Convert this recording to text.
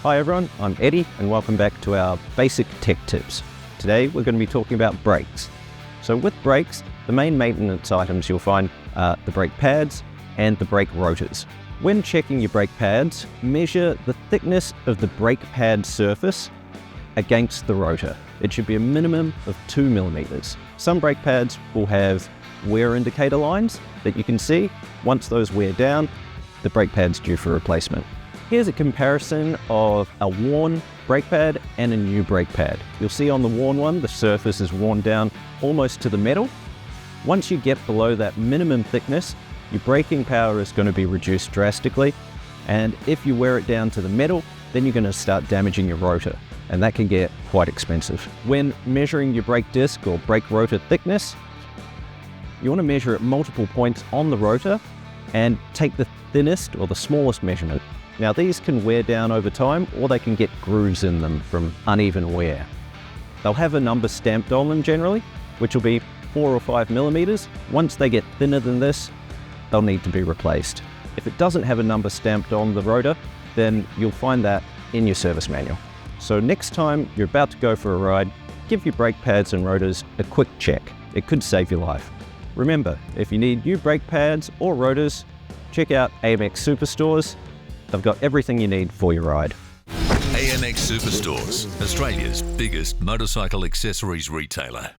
Hi everyone, I'm Eddie and welcome back to our basic tech tips. Today we're going to be talking about brakes. So with brakes, the main maintenance items you'll find are the brake pads and the brake rotors. When checking your brake pads, measure the thickness of the brake pad surface against the rotor. It should be a minimum of 2 millimeters. Some brake pads will have wear indicator lines that you can see. Once those wear down, the brake pad's due for replacement. Here's a comparison of a worn brake pad and a new brake pad. You'll see on the worn one, the surface is worn down almost to the metal. Once you get below that minimum thickness, your braking power is going to be reduced drastically. And if you wear it down to the metal, then you're going to start damaging your rotor, and that can get quite expensive. When measuring your brake disc or brake rotor thickness, you want to measure at multiple points on the rotor and take the thinnest or the smallest measurement. Now these can wear down over time, or they can get grooves in them from uneven wear. They'll have a number stamped on them generally, which will be 4 or 5 millimeters. Once they get thinner than this, they'll need to be replaced. If it doesn't have a number stamped on the rotor, then you'll find that in your service manual. So next time you're about to go for a ride, give your brake pads and rotors a quick check. It could save your life. Remember, if you need new brake pads or rotors, check out AMX Superstores. They've got everything you need for your ride. AMX Superstores, Australia's biggest motorcycle accessories retailer.